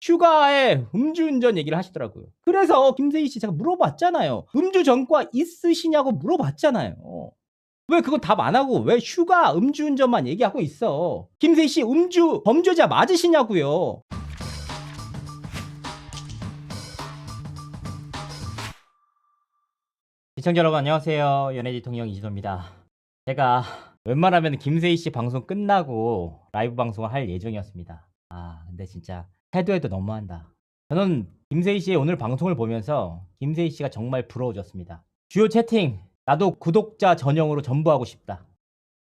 슈가의 음주운전 얘기를 하시더라고요. 그래서 김세희 씨 제가 물어봤잖아요. 음주 전과 있으시냐고 물어봤잖아요. 왜 그거 답 안 하고 왜 슈가 음주운전만 얘기하고 있어? 김세희 씨 음주 범죄자 맞으시냐고요? 시청자 여러분 안녕하세요. 연예지 통영 이진호입니다. 제가 웬만하면 김세희 씨 방송 끝나고 라이브 방송을 할 예정이었습니다. 근데 진짜 해도 해도 너무한다. 저는 김세희 씨의 오늘 방송을 보면서 김세희 씨가 정말 부러워졌습니다. 주요 채팅 나도 구독자 전용으로 전부하고 싶다.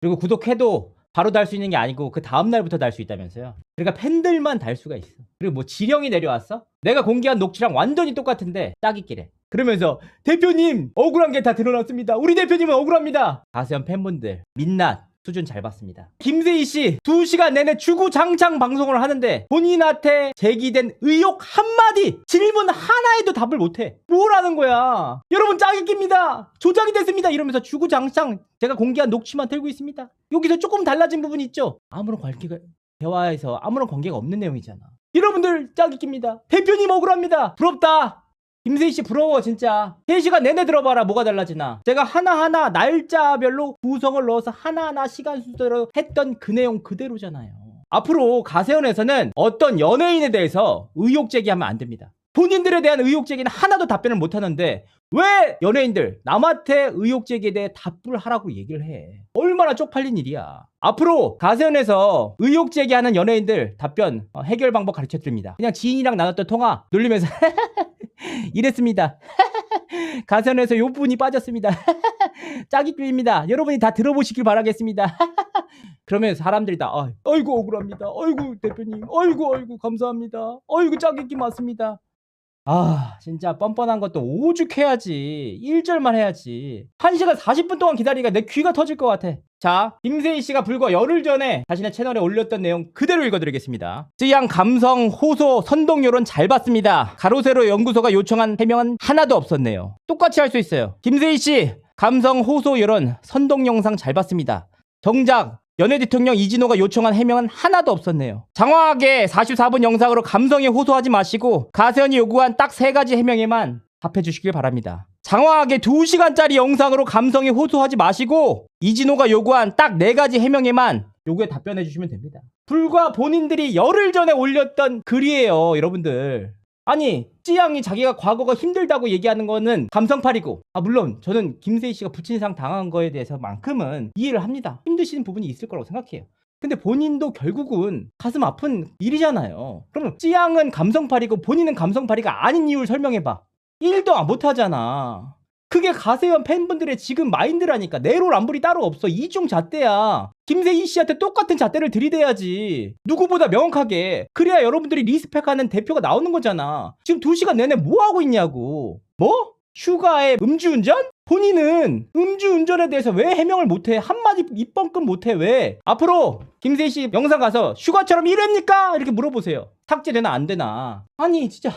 그리고 구독해도 바로 달 수 있는 게 아니고 그 다음날부터 달 수 있다면서요. 그러니까 팬들만 달 수가 있어. 그리고 뭐 지령이 내려왔어? 내가 공개한 녹취랑 완전히 똑같은데 딱있기래. 그러면서 대표님 억울한 게 다 드러났습니다. 우리 대표님은 억울합니다. 가세현 팬분들 민낯 수준 잘 봤습니다. 김세희 씨 2시간 내내 주구장창 방송을 하는데 본인한테 제기된 의혹 한마디 질문 하나에도 답을 못해. 뭐라는 거야. 여러분 짱이깁니다. 조작이 됐습니다. 이러면서 주구장창 제가 공개한 녹취만 들고 있습니다. 여기서 조금 달라진 부분이 있죠. 아무런 관계가 대화에서 아무런 관계가 없는 내용이잖아. 여러분들 짱이깁니다. 대표님 억울합니다. 부럽다. 김세희 씨 부러워 진짜. 3시간 내내 들어봐라 뭐가 달라지나. 제가 하나하나 날짜별로 구성을 넣어서 하나하나 시간 순서대로 했던 그 내용 그대로잖아요. 앞으로 가세현에서는 어떤 연예인에 대해서 의혹 제기하면 안 됩니다. 본인들에 대한 의혹 제기는 하나도 답변을 못 하는데 왜 연예인들 남한테 의혹 제기에 대해 답을 하라고 얘기를 해. 얼마나 쪽팔린 일이야. 앞으로 가세현에서 의혹 제기하는 연예인들 답변 해결 방법 가르쳐 드립니다. 그냥 지인이랑 나눴던 통화 놀리면서 이랬습니다. 가세현에서 요 부분이 빠졌습니다. 짜깁입니다. 여러분이 다 들어보시길 바라겠습니다. 그러면 사람들이 다 아이고 억울합니다. 아이고 대표님. 아이고 감사합니다. 아이고 짜깁기 맞습니다. 진짜 뻔뻔한 것도 오죽해야지. 1절만 해야지. 1시간 40분 동안 기다리니까 내 귀가 터질 것 같아. 자, 김세희 씨가 불과 열흘 전에 자신의 채널에 올렸던 내용 그대로 읽어드리겠습니다. 쯔양 감성 호소 선동 여론 잘 봤습니다. 가로세로 연구소가 요청한 해명은 하나도 없었네요. 똑같이 할 수 있어요. 김세희 씨 감성 호소 여론 선동 영상 잘 봤습니다. 정작 연예 대통령 이진호가 요청한 해명은 하나도 없었네요. 장황하게 44분 영상으로 감성에 호소하지 마시고 가세현이 요구한 딱 3가지 해명에만 답해 주시길 바랍니다. 장황하게 2시간짜리 영상으로 감성에 호소하지 마시고 이진호가 요구한 딱 4가지 해명에만 요구에 답변해 주시면 됩니다. 불과 본인들이 열흘 전에 올렸던 글이에요, 여러분들. 아니, 찌양이 자기가 과거가 힘들다고 얘기하는 거는 감성팔이고 물론 저는 김세희 씨가 부친상 당한 거에 대해서만큼은 이해를 합니다. 힘드시는 부분이 있을 거라고 생각해요. 근데 본인도 결국은 가슴 아픈 일이잖아요. 그럼 찌양은 감성팔이고 본인은 감성팔이가 아닌 이유를 설명해봐. 1도 못하잖아. 그게 가세현 팬분들의 지금 마인드라니까. 내로남불이 따로 없어. 이중잣대야. 김세희 씨한테 똑같은 잣대를 들이대야지. 누구보다 명확하게. 그래야 여러분들이 리스펙하는 대표가 나오는 거잖아. 지금 2시간 내내 뭐하고 있냐고. 뭐? 슈가의 음주운전? 본인은 음주운전에 대해서 왜 해명을 못해? 한마디 입번끔 못해. 왜? 앞으로 김세희 씨 영상 가서 슈가처럼 이랩니까? 이렇게 물어보세요. 삭제되나 안 되나. 아니 진짜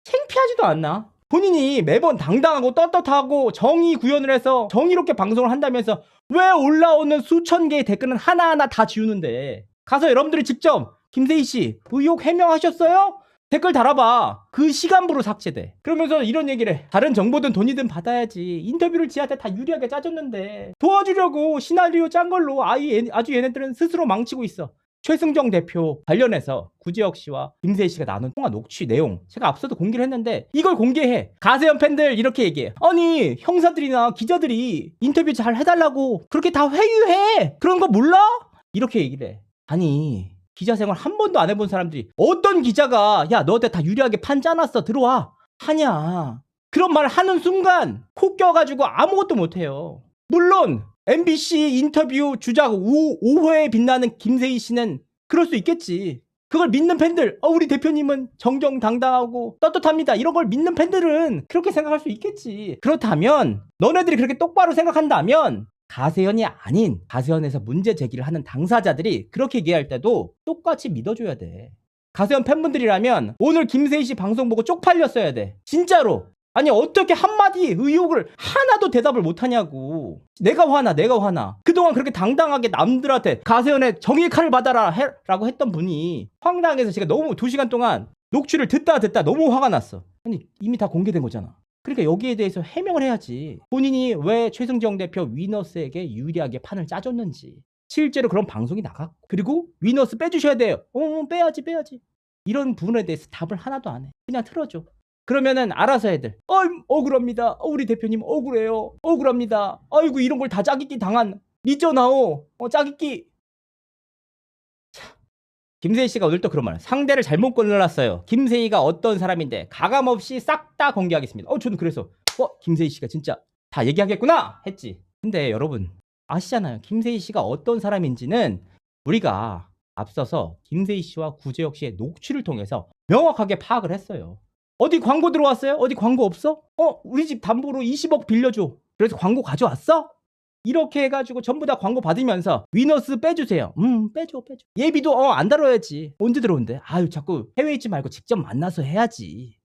창피하지도 않나? 본인이 매번 당당하고 떳떳하고 정의 구현을 해서 정의롭게 방송을 한다면서 왜 올라오는 수천 개의 댓글은 하나하나 다 지우는데 가서 여러분들이 직접 김세희 씨 의혹 해명하셨어요? 댓글 달아봐. 그 시간부로 삭제돼. 그러면서 이런 얘기를 해. 다른 정보든 돈이든 받아야지. 인터뷰를 지한테 다 유리하게 짜줬는데 도와주려고 시나리오 짠 걸로 아주 얘네들은 스스로 망치고 있어. 최승정 대표 관련해서 구지혁 씨와 김세희 씨가 나눈 통화 녹취 내용 제가 앞서도 공개를 했는데 이걸 공개해. 가세현 팬들 이렇게 얘기해. 아니 형사들이나 기자들이 인터뷰 잘 해달라고 그렇게 다 회유해. 그런 거 몰라? 이렇게 얘기를 해. 아니 기자 생활 한 번도 안 해본 사람들이 어떤 기자가 야 너한테 다 유리하게 판 짜놨어 들어와 하냐. 그런 말 하는 순간 코 껴가지고 아무것도 못해요. 물론 MBC 인터뷰 주작 5회에 빛나는 김세희 씨는 그럴 수 있겠지. 그걸 믿는 팬들, 우리 대표님은 정정당당하고 떳떳합니다. 이런 걸 믿는 팬들은 그렇게 생각할 수 있겠지. 그렇다면 너네들이 그렇게 똑바로 생각한다면 가세현이 아닌 가세현에서 문제 제기를 하는 당사자들이 그렇게 얘기할 때도 똑같이 믿어줘야 돼. 가세현 팬분들이라면 오늘 김세희 씨 방송 보고 쪽팔렸어야 돼. 진짜로. 아니 어떻게 한마디 의혹을 하나도 대답을 못하냐고. 내가 화나. 그동안 그렇게 당당하게 남들한테 가세현의 정의의 칼을 받아라 라고 했던 분이 황당해서 제가 너무 2시간 동안 녹취를 듣다 너무 화가 났어. 아니 이미 다 공개된 거잖아. 그러니까 여기에 대해서 해명을 해야지. 본인이 왜 최승정 대표 위너스에게 유리하게 판을 짜줬는지. 실제로 그런 방송이 나갔고, 그리고 위너스 빼주셔야 돼요. 빼야지. 이런 부분에 대해서 답을 하나도 안 해. 그냥 틀어줘. 그러면은 알아서 애들 억울합니다. 우리 대표님 억울해요. 억울합니다. 아이고 이런 걸 다 짜깁기 당한 리저나오 짜깁기. 김세희 씨가 오늘 또 그런 말. 상대를 잘못 골라놨어요. 김세희가 어떤 사람인데 가감없이 싹 다 공개하겠습니다. 저는 그래서 김세희 씨가 진짜 다 얘기하겠구나 했지. 근데 여러분 아시잖아요. 김세희 씨가 어떤 사람인지는 우리가 앞서서 김세희 씨와 구제혁 씨의 녹취를 통해서 명확하게 파악을 했어요. 어디 광고 들어왔어요? 어디 광고 없어? 우리 집 담보로 20억 빌려줘. 그래서 광고 가져왔어? 이렇게 해가지고 전부 다 광고 받으면서 위너스 빼주세요. 빼줘. 예비도 안 다뤄야지. 언제 들어온대? 아유 자꾸 해외에 있지 말고 직접 만나서 해야지.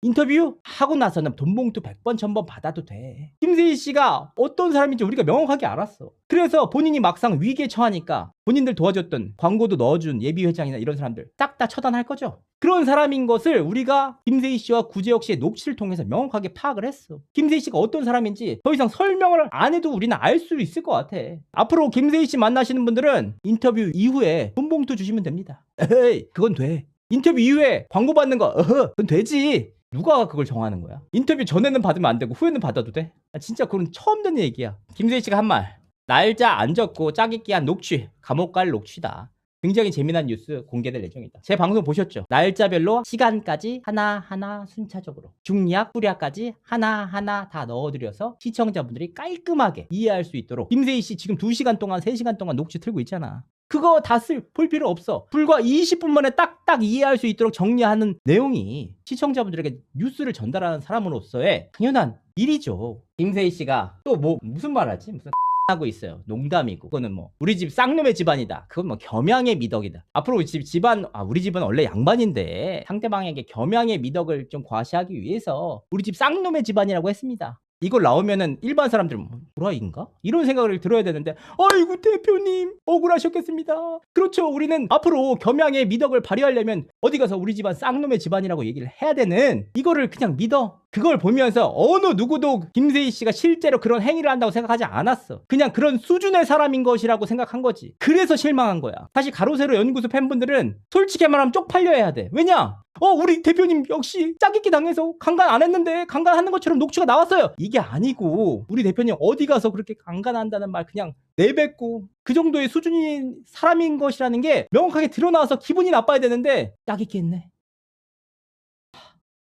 인터뷰 하고 나서는 돈 봉투 100번 1000번 받아도 돼. 김세희 씨가 어떤 사람인지 우리가 명확하게 알았어. 그래서 본인이 막상 위기에 처하니까 본인들 도와줬던 광고도 넣어준 예비 회장이나 이런 사람들 딱 다 처단할 거죠. 그런 사람인 것을 우리가 김세희 씨와 구제혁 씨의 녹취를 통해서 명확하게 파악을 했어. 김세희 씨가 어떤 사람인지 더 이상 설명을 안 해도 우리는 알 수 있을 것 같아. 앞으로 김세희 씨 만나시는 분들은 인터뷰 이후에 돈 봉투 주시면 됩니다. 에이, 그건 돼. 인터뷰 이후에 광고 받는 거 그건 되지. 누가 그걸 정하는 거야? 인터뷰 전에는 받으면 안 되고 후에는 받아도 돼? 진짜 그건 처음 듣는 얘기야. 김세희 씨가 한 말. 날짜 안 적고 짜깁기한 녹취. 감옥 갈 녹취다. 굉장히 재미난 뉴스 공개될 예정이다. 제 방송 보셨죠? 날짜별로 시간까지 하나하나 순차적으로 중략, 후략까지 하나하나 다 넣어드려서 시청자분들이 깔끔하게 이해할 수 있도록 김세희 씨 지금 2시간 동안 3시간 동안 녹취 틀고 있잖아. 그거 다 볼 필요 없어. 불과 20분 만에 딱딱 이해할 수 있도록 정리하는 내용이 시청자분들에게 뉴스를 전달하는 사람으로서의 당연한 일이죠. 김세희 씨가 또 무슨 말 하지? 무슨 하고 있어요. 농담이고. 그거는 우리 집 쌍놈의 집안이다. 그건 겸양의 미덕이다. 앞으로 집안 우리 집은 원래 양반인데 상대방에게 겸양의 미덕을 좀 과시하기 위해서 우리 집 쌍놈의 집안이라고 했습니다. 이걸 나오면은 일반 사람들은 불화인가? 이런 생각을 들어야 되는데 아이고 대표님 억울하셨겠습니다. 그렇죠. 우리는 앞으로 겸양의 미덕을 발휘하려면 어디 가서 우리 집안 쌍놈의 집안이라고 얘기를 해야 되는 이거를 그냥 믿어. 그걸 보면서 어느 누구도 김세희 씨가 실제로 그런 행위를 한다고 생각하지 않았어. 그냥 그런 수준의 사람인 것이라고 생각한 거지. 그래서 실망한 거야. 사실 가로세로 연구소 팬분들은 솔직히 말하면 쪽팔려야 돼. 왜냐? 우리 대표님 역시 짜깁기 당해서 강간 안 했는데 강간하는 것처럼 녹취가 나왔어요. 이게 아니고 우리 대표님 어디 가서 그렇게 강간한다는 말 그냥 내뱉고 그 정도의 수준인 사람인 것이라는 게 명확하게 드러나와서 기분이 나빠야 되는데 짜깁기 했네.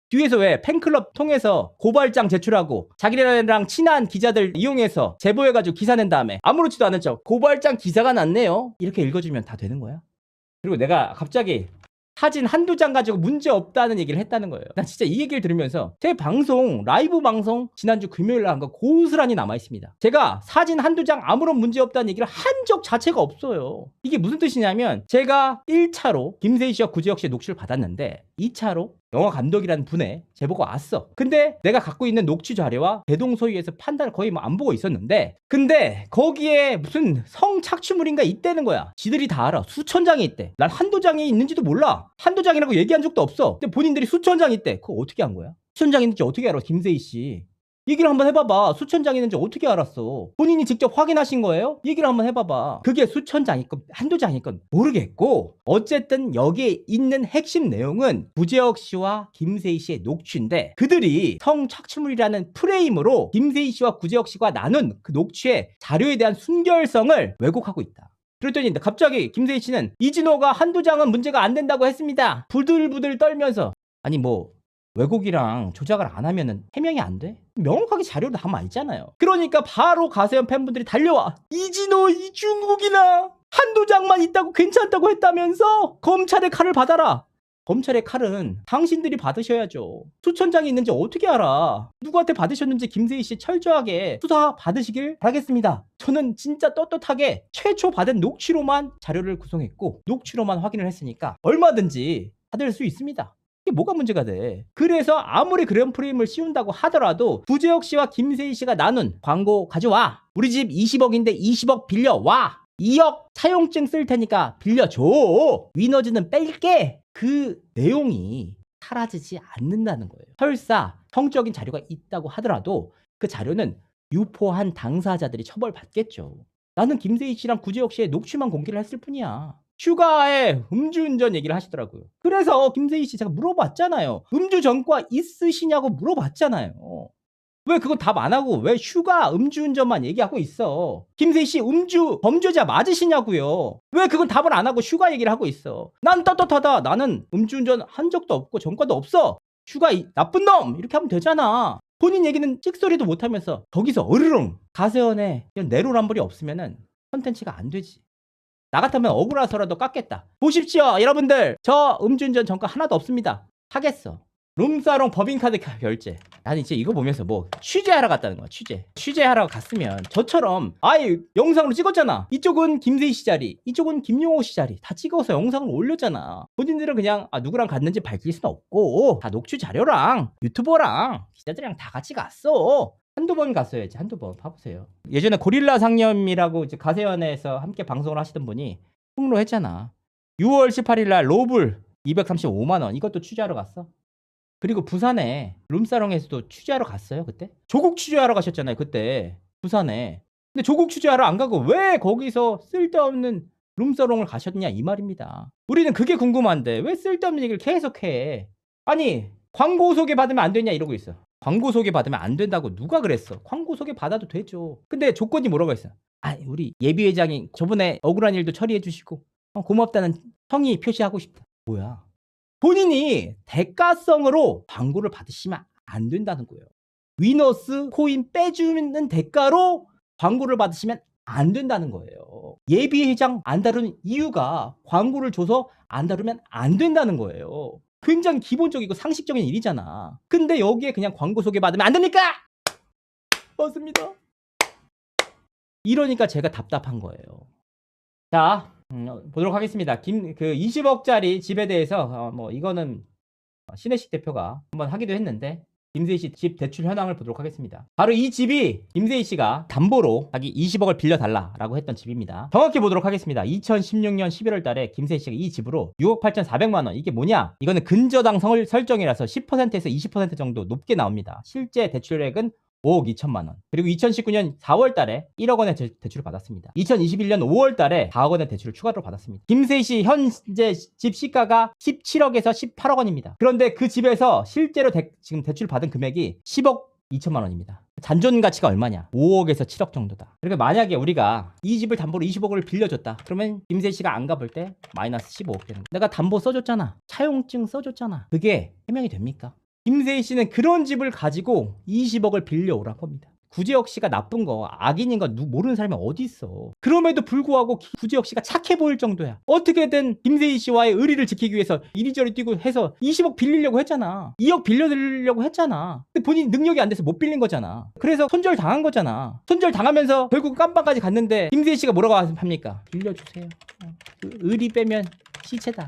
뒤에서 왜 팬클럽 통해서 고발장 제출하고 자기네랑 친한 기자들 이용해서 제보해가지고 기사 낸 다음에 아무렇지도 않은 척 고발장 기사가 났네요. 이렇게 읽어주면 다 되는 거야. 그리고 내가 갑자기 사진 한두 장 가지고 문제 없다는 얘기를 했다는 거예요. 난 진짜 이 얘기를 들으면서 제 방송 라이브 방송 지난주 금요일날 한 거 고스란히 남아있습니다. 제가 사진 한두 장 아무런 문제 없다는 얘기를 한 적 자체가 없어요. 이게 무슨 뜻이냐면 제가 1차로 김세희 씨와 구제혁 씨의 녹취를 받았는데 2차로 영화 감독이라는 분의 제보가 왔어. 근데 내가 갖고 있는 녹취 자료와 대동소이에서 판단을 거의 안 보고 있었는데 근데 거기에 무슨 성착취물인가 있다는 거야. 지들이 다 알아. 수천 장이 있대. 난 한두 장이 있는지도 몰라. 한두 장이라고 얘기한 적도 없어. 근데 본인들이 수천 장 있대. 그거 어떻게 한 거야? 수천 장 있는지 어떻게 알아? 김세희 씨. 얘기를 한번 해봐봐. 수천 장 있는지 어떻게 알았어? 본인이 직접 확인하신 거예요? 얘기를 한번 해봐봐. 그게 수천 장이건 한두 장이건 모르겠고 어쨌든 여기에 있는 핵심 내용은 구제혁 씨와 김세희 씨의 녹취인데 그들이 성착취물이라는 프레임으로 김세희 씨와 구제혁 씨가 나눈 그 녹취의 자료에 대한 순결성을 왜곡하고 있다. 그랬더니 갑자기 김세희 씨는 이진호가 한두 장은 문제가 안 된다고 했습니다. 부들부들 떨면서 아니 왜곡이랑 조작을 안 하면은 해명이 안 돼? 명확하게 자료로 다 있잖아요. 그러니까 바로 가세현 팬분들이 달려와. 이진호 이중국이나 한두 장만 있다고 괜찮다고 했다면서 검찰의 칼을 받아라. 검찰의 칼은 당신들이 받으셔야죠. 수천 장이 있는지 어떻게 알아? 누구한테 받으셨는지 김세희 씨 철저하게 수사 받으시길 바라겠습니다. 저는 진짜 떳떳하게 최초 받은 녹취로만 자료를 구성했고 녹취로만 확인을 했으니까 얼마든지 받을 수 있습니다. 이게 뭐가 문제가 돼? 그래서 아무리 그런 프레임을 씌운다고 하더라도 구제혁 씨와 김세희 씨가 나눈 광고 가져와. 우리 집 20억인데 20억 빌려와. 2억 사용증 쓸 테니까 빌려줘. 위너즈는 뺄게. 그 내용이 사라지지 않는다는 거예요. 설사 성적인 자료가 있다고 하더라도 그 자료는 유포한 당사자들이 처벌받겠죠. 나는 김세희 씨랑 구제혁 씨의 녹취만 공개를 했을 뿐이야. 휴가에 음주운전 얘기를 하시더라고요. 그래서 김세희 씨 제가 물어봤잖아요. 음주 전과 있으시냐고 물어봤잖아요. 왜 그건 답 안 하고 왜 휴가 음주운전만 얘기하고 있어? 김세희 씨 음주 범죄자 맞으시냐고요? 왜 그건 답을 안 하고 휴가 얘기를 하고 있어? 난 떳떳하다. 나는 음주운전 한 적도 없고 전과도 없어. 휴가 나쁜 놈 이렇게 하면 되잖아. 본인 얘기는 찍소리도 못하면서 거기서 으르렁 가세연에 내로남불이 없으면은 컨텐츠가 안 되지. 나 같으면 억울해서라도 깎겠다. 보십시오 여러분들, 저 음주운전 전과 하나도 없습니다. 하겠어. 룸사롱 법인카드 결제. 나는 이제 이거 보면서 뭐 취재하러 갔다는 거야. 취재하러 갔으면 저처럼 아예 영상으로 찍었잖아. 이쪽은 김세희 씨 자리, 이쪽은 김용호 씨 자리 다 찍어서 영상을 올렸잖아. 본인들은 그냥 누구랑 갔는지 밝힐 수는 없고 다 녹취 자료랑 유튜버랑 기자들이랑 다 같이 갔어. 한두 번 갔어야지. 한두 번 봐보세요. 예전에 고릴라 상념이라고 이제 가세연에서 함께 방송을 하시던 분이 폭로했잖아. 6월 18일 날 로블 235만 원 이것도 취재하러 갔어. 그리고 부산에 룸사롱에서도 취재하러 갔어요. 그때 조국 취재하러 가셨잖아요. 그때 부산에. 근데 조국 취재하러 안 가고 왜 거기서 쓸데없는 룸사롱을 가셨냐 이 말입니다. 우리는 그게 궁금한데 왜 쓸데없는 얘기를 계속해. 아니 광고 소개 받으면 안 되냐 이러고 있어. 광고 소개 받으면 안 된다고 누가 그랬어? 광고 소개 받아도 되죠. 근데 조건이 뭐라고 했어? 우리 예비회장이 저번에 억울한 일도 처리해 주시고 고맙다는 성의 표시하고 싶다. 뭐야? 본인이 대가성으로 광고를 받으시면 안 된다는 거예요. 위너스 코인 빼주는 대가로 광고를 받으시면 안 된다는 거예요. 예비회장 안 다루는 이유가 광고를 줘서 안 다루면 안 된다는 거예요. 굉장히 기본적이고 상식적인 일이잖아. 근데 여기에 그냥 광고 소개 받으면 안 됩니까? 맞습니다. 이러니까 제가 답답한 거예요. 자, 보도록 하겠습니다. 그 20억짜리 집에 대해서 이거는 신혜식 대표가 한번 하기도 했는데 김세희 씨 집 대출 현황을 보도록 하겠습니다. 바로 이 집이 김세희 씨가 담보로 자기 20억을 빌려달라라고 했던 집입니다. 정확히 보도록 하겠습니다. 2016년 11월 달에 김세희 씨가 이 집으로 6억 8,400만 원. 이게 뭐냐? 이거는 근저당 설정이라서 10%에서 20% 정도 높게 나옵니다. 실제 대출액은 5억 2천만 원. 그리고 2019년 4월 달에 1억 원의 대출을 받았습니다. 2021년 5월 달에 4억 원의 대출을 추가로 받았습니다. 김세희 씨 현재 집 시가가 17억에서 18억 원입니다. 그런데 그 집에서 실제로 지금 대출 받은 금액이 10억 2천만 원입니다. 잔존 가치가 얼마냐? 5억에서 7억 정도다. 그러니까 만약에 우리가 이 집을 담보로 20억을 빌려줬다. 그러면 김세희 씨가 안 갚을 때 마이너스 15억 되는 거야. 내가 담보 써줬잖아. 차용증 써줬잖아. 그게 해명이 됩니까? 김세희 씨는 그런 집을 가지고 20억을 빌려오란 겁니다. 구제혁 씨가 나쁜 거, 악인인 거 모르는 사람이 어디 있어. 그럼에도 불구하고 구제혁 씨가 착해 보일 정도야. 어떻게든 김세희 씨와의 의리를 지키기 위해서 이리저리 뛰고 해서 20억 빌리려고 했잖아. 2억 빌려드리려고 했잖아. 근데 본인 능력이 안 돼서 못 빌린 거잖아. 그래서 손절 당한 거잖아. 손절 당하면서 결국 깜빵까지 갔는데 김세희 씨가 뭐라고 합니까? 빌려주세요. 의리 빼면 시체다.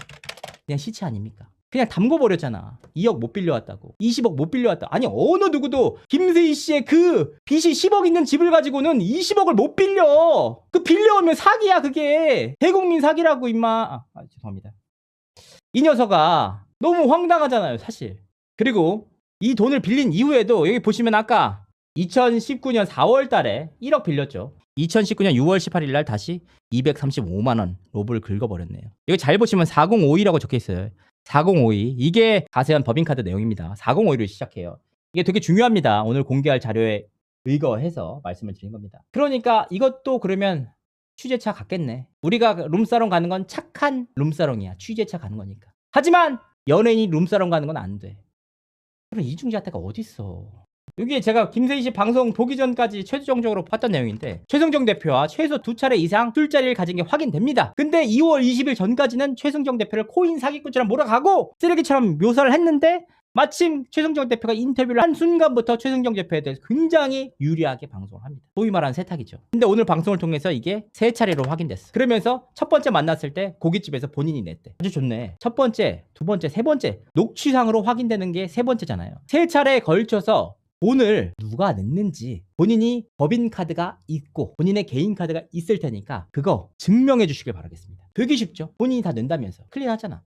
그냥 시체 아닙니까? 그냥 담궈버렸잖아. 2억 못 빌려왔다고. 20억 못 빌려왔다. 아니 어느 누구도 김세희 씨의 그 빚이 10억 있는 집을 가지고는 20억을 못 빌려. 그 빌려오면 사기야 그게. 대국민 사기라고 임마. 죄송합니다. 이 녀석아 너무 황당하잖아요 사실. 그리고 이 돈을 빌린 이후에도 여기 보시면 아까 2019년 4월 달에 1억 빌렸죠. 2019년 6월 18일 날 다시 235만 원 로블 긁어버렸네요. 이거 잘 보시면 4052라고 적혀 있어요. 4052. 이게 가세현 법인카드 내용입니다. 4052로 시작해요. 이게 되게 중요합니다. 오늘 공개할 자료에 의거해서 말씀을 드린 겁니다. 그러니까 이것도 그러면 취재차 갔겠네. 우리가 룸사롱 가는 건 착한 룸사롱이야. 취재차 가는 거니까. 하지만 연예인이 룸사롱 가는 건 안 돼. 그럼 이중잣대가 어딨어. 여기 제가 김세희 씨 방송 보기 전까지 최종적으로 봤던 내용인데 최승정 대표와 최소 2차례 이상 술자리를 가진 게 확인됩니다. 근데 2월 20일 전까지는 최승정 대표를 코인 사기꾼처럼 몰아가고 쓰레기처럼 묘사를 했는데 마침 최승정 대표가 인터뷰를 한 순간부터 최승정 대표에 대해서 굉장히 유리하게 방송을 합니다. 소위 말하는 세탁이죠. 근데 오늘 방송을 통해서 이게 3차례로 확인됐어. 그러면서 첫 번째 만났을 때 고깃집에서 본인이 냈대. 아주 좋네. 첫 번째, 두 번째, 세 번째 녹취상으로 확인되는 게 세 번째잖아요. 3차례에 걸쳐서 돈을 누가 냈는지 본인이 법인카드가 있고 본인의 개인카드가 있을 테니까 그거 증명해 주시길 바라겠습니다. 되게 쉽죠? 본인이 다 낸다면서 클린하잖아.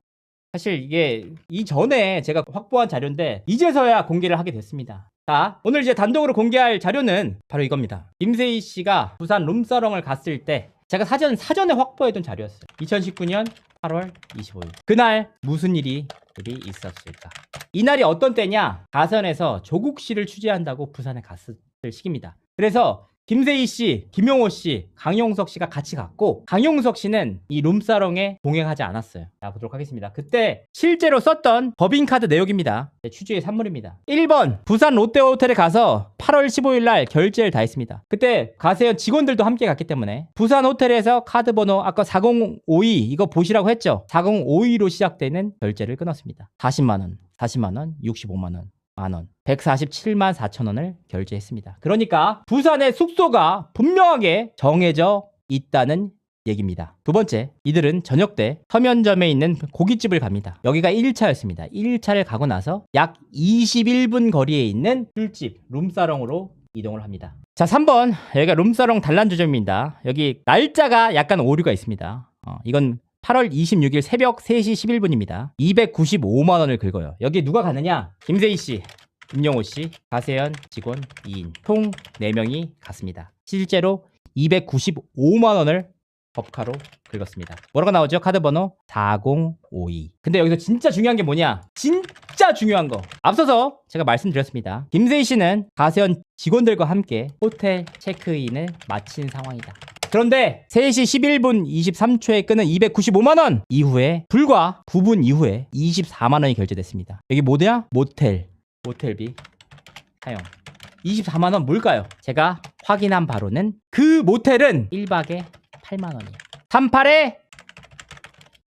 사실 이게 이전에 제가 확보한 자료인데 이제서야 공개를 하게 됐습니다. 자, 오늘 이제 단독으로 공개할 자료는 바로 이겁니다. 김세희 씨가 부산 룸사롱을 갔을 때 제가 사전에 확보해둔 자료였어요. 2019년 8월 25일. 그날 무슨 일이 있었을까? 이날이 어떤 때냐? 가선에서 조국 씨를 취재한다고 부산에 갔을 시기입니다. 그래서 김세희 씨, 김용호 씨, 강용석 씨가 같이 갔고 강용석 씨는 이 룸사롱에 동행하지 않았어요. 자, 보도록 하겠습니다. 그때 실제로 썼던 법인카드 내역입니다. 취재의 산물입니다. 1번 부산 롯데호텔에 가서 8월 15일 날 결제를 다 했습니다. 그때 가세현 직원들도 함께 갔기 때문에 부산 호텔에서 카드 번호 아까 4052 이거 보시라고 했죠. 4052로 시작되는 결제를 끊었습니다. 40만원, 40만원, 65만원, 만원, 147만 4천원을 결제했습니다. 그러니까 부산의 숙소가 분명하게 정해져 있다는 얘기입니다. 두 번째, 이들은 저녁 때 서면점에 있는 고깃집을 갑니다. 여기가 1차였습니다. 1차를 가고 나서 약 21분 거리에 있는 술집 룸사롱으로 이동을 합니다. 자, 3번, 여기가 룸사롱 단란주점입니다. 여기 날짜가 약간 오류가 있습니다. 이건 8월 26일 새벽 3시 11분입니다. 295만원을 긁어요. 여기 누가 가느냐? 김세희 씨, 김용호 씨, 가세현 직원 2인 총 4명이 갔습니다. 실제로 295만원을 법카로 긁었습니다. 뭐라고 나오죠? 카드 번호 4052. 근데 여기서 진짜 중요한 게 뭐냐? 진짜 중요한 거. 앞서서 제가 말씀드렸습니다. 김세희 씨는 가세현 직원들과 함께 호텔 체크인을 마친 상황이다. 그런데 3시 11분 23초에 끄는 295만원 이후에 불과 9분 이후에 24만원이 결제됐습니다. 여기 뭐냐? 모텔비 사용 24만원 뭘까요? 제가 확인한 바로는 그 모텔은 1박에 8만원이에요. 38에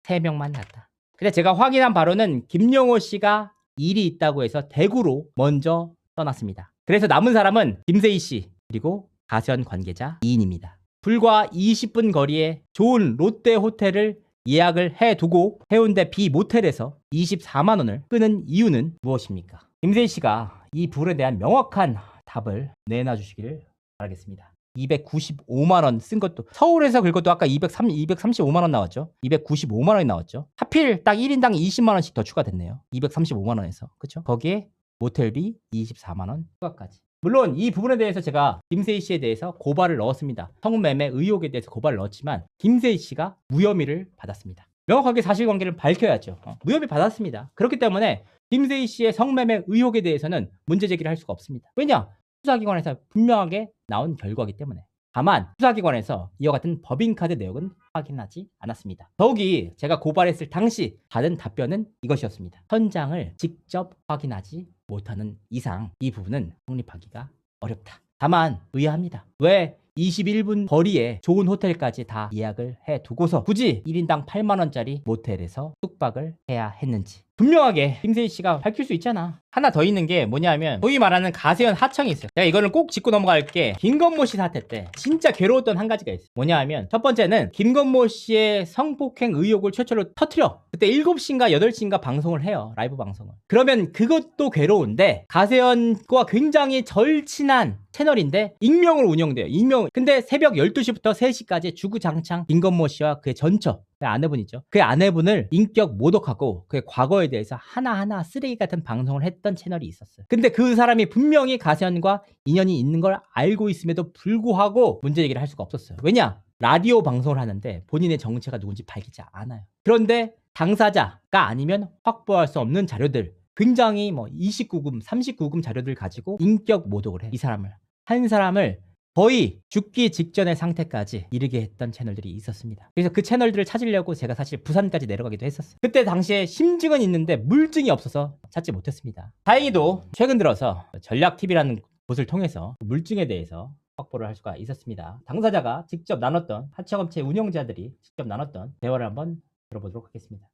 3명만 갔다. 근데 제가 확인한 바로는 김용호 씨가 일이 있다고 해서 대구로 먼저 떠났습니다. 그래서 남은 사람은 김세희 씨 그리고 가세현 관계자 2인입니다. 불과 20분 거리에 좋은 롯데 호텔을 예약을 해두고 해운대 B 모텔에서 24만원을 끄는 이유는 무엇입니까? 김세희 씨가 이 부분에 대한 명확한 답을 내놔 주시기를 바라겠습니다. 295만원 쓴 것도 서울에서 긁어도 아까 235만원 나왔죠. 295만원이 나왔죠. 하필 딱 1인당 20만원씩 더 추가됐네요. 235만원에서 그쵸? 거기에 모텔비 24만원 추가까지. 물론 이 부분에 대해서 제가 김세희 씨에 대해서 고발을 넣었습니다. 성매매 의혹에 대해서 고발을 넣었지만 김세희 씨가 무혐의를 받았습니다. 명확하게 사실관계를 밝혀야죠. 무혐의 받았습니다. 그렇기 때문에 김세희 씨의 성매매 의혹에 대해서는 문제 제기를 할 수가 없습니다. 왜냐? 수사기관에서 분명하게 나온 결과이기 때문에. 다만 수사기관에서 이와 같은 법인카드 내역은 확인하지 않았습니다. 더욱이 제가 고발했을 당시 받은 답변은 이것이었습니다. 현장을 직접 확인하지 못하는 이상 이 부분은 성립하기가 어렵다. 다만 의아합니다. 왜 21분 거리에 좋은 호텔까지 다 예약을 해두고서 굳이 1인당 8만원짜리 모텔에서 숙박을 해야 했는지 분명하게 김세희 씨가 밝힐 수 있잖아. 하나 더 있는 게 뭐냐면 소위 말하는 가세현 하청이 있어요. 내가 이거는 꼭 짚고 넘어갈게. 김건모 씨 사태 때 진짜 괴로웠던 한 가지가 있어요. 뭐냐 하면 첫 번째는 김건모 씨의 성폭행 의혹을 최초로 터트려 그때 7시인가 8시인가 방송을 해요. 라이브 방송을. 그러면 그것도 괴로운데 가세현과 굉장히 절친한 채널인데 익명으로 운영돼요. 익명. 근데 새벽 12시부터 3시까지 주구장창 김건모 씨와 그의 전처 그 아내분이죠. 그 아내분을 인격 모독하고 그의 과거에 대해서 하나하나 쓰레기 같은 방송을 했던 채널이 있었어요. 근데 그 사람이 분명히 가세현과 인연이 있는 걸 알고 있음에도 불구하고 문제 제기를 할 수가 없었어요. 왜냐? 라디오 방송을 하는데 본인의 정체가 누군지 밝히지 않아요. 그런데 당사자가 아니면 확보할 수 없는 자료들 굉장히 29금, 39금 자료들 가지고 인격 모독을 해. 이 사람을. 한 사람을 거의 죽기 직전의 상태까지 이르게 했던 채널들이 있었습니다. 그래서 그 채널들을 찾으려고 제가 사실 부산까지 내려가기도 했었어요. 그때 당시에 심증은 있는데 물증이 없어서 찾지 못했습니다. 다행히도 최근 들어서 전략TV라는 곳을 통해서 물증에 대해서 확보를 할 수가 있었습니다. 당사자가 직접 나눴던 하청업체 운영자들이 직접 나눴던 대화를 한번 들어보도록 하겠습니다.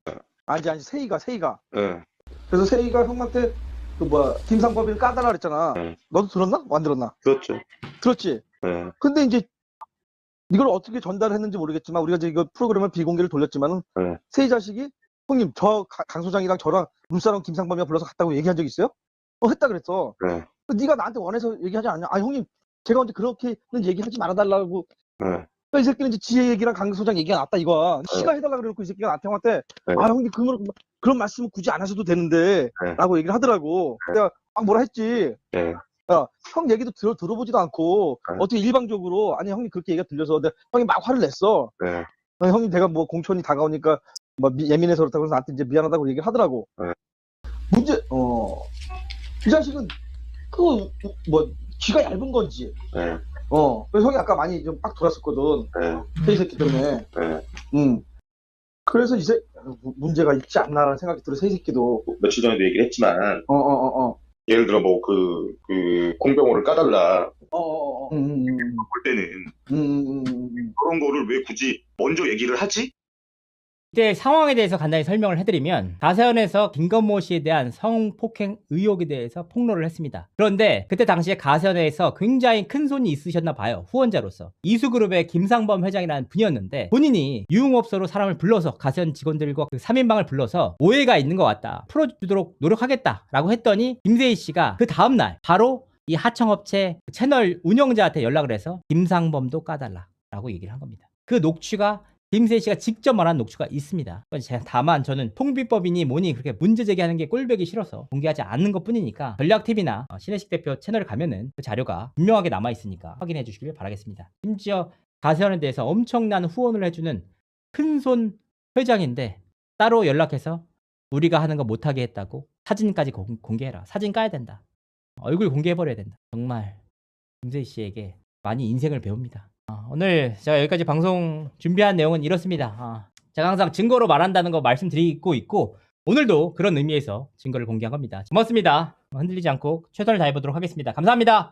아니 세희가 예. 그래서 세희가 형한테 김상법이를 까달라 그랬잖아. 너도 들었나? 안 들었나? 그렇죠. 들었지? 예. 근데 이제 이걸 어떻게 전달을 했는지 모르겠지만 우리가 이제 이거 프로그램을 비공개를 돌렸지만은 세희 자식이 형님 저 강 소장이랑 저랑 룸사롱 김상범이가 불러서 갔다고 얘기한 적 있어요? 했다 그랬어. 네가 나한테 원해서 얘기하지 않냐? 아 형님 제가 언제 그렇게는 얘기하지 말아달라고. 이 새끼는 이제 지혜 얘기랑 강 소장 얘기가 났다 이거야. 시가 해달라 그래놓고 이 새끼가 나한테 형한테 아 형님 그러면 그런 말씀은 굳이 안 하셔도 되는데 네. 라고 얘기를 하더라고. 내가 막 뭐라 했지. 네. 야, 형 얘기도 들어보지도 않고 네. 어떻게 일방적으로 아니 형님 그렇게 얘기가 들려서 형이 막 화를 냈어. 네. 형님 내가 뭐 공천이 다가오니까 뭐 예민해서 그렇다고 해서 나한테 이제 미안하다고 얘기를 하더라고. 네. 문제 이 자식은 그 뭐 귀가 얇은 건지. 네. 그래서 형이 아까 많이 좀 빡 돌았었거든. 네. 이 새끼 때문에. 네. 그래서 이제 문제가 있지 않나라는 생각이 들어서 이 새끼도. 며칠 전에도 얘기를 했지만. 예를 들어 뭐 그 공병호를 까달라. 볼 때는 그런 거를 왜 굳이 먼저 얘기를 하지? 이때 상황에 대해서 간단히 설명을 해드리면 가세현에서 김건모 씨에 대한 성폭행 의혹에 대해서 폭로를 했습니다. 그런데 그때 당시에 가세현에서 굉장히 큰 손이 있으셨나 봐요. 후원자로서. 이수그룹의 김상범 회장이라는 분이었는데 본인이 유흥업소로 사람을 불러서 가세현 직원들과 그 3인방을 불러서 오해가 있는 것 같다. 풀어주도록 노력하겠다라고 했더니 김세희 씨가 그 다음날 바로 이 하청업체 채널 운영자한테 연락을 해서 김상범도 까달라라고 얘기를 한 겁니다. 그 녹취가 김세희 씨가 직접 말한 녹취가 있습니다. 다만 저는 통비법이니 뭐니 그렇게 문제 제기하는 게 꼴보기 싫어서 공개하지 않는 것 뿐이니까 전략TV나 신혜식 대표 채널에 가면은 그 자료가 분명하게 남아있으니까 확인해 주시길 바라겠습니다. 심지어 가세현에 대해서 엄청난 후원을 해주는 큰손 회장인데 따로 연락해서 우리가 하는 거 못하게 했다고 사진까지 공개해라. 사진 까야 된다. 얼굴 공개해버려야 된다. 정말 김세희 씨에게 많이 인생을 배웁니다. 오늘 제가 여기까지 방송 준비한 내용은 이렇습니다. 제가 항상 증거로 말한다는 거 말씀드리고 있고 오늘도 그런 의미에서 증거를 공개한 겁니다. 고맙습니다. 흔들리지 않고 최선을 다해보도록 하겠습니다. 감사합니다.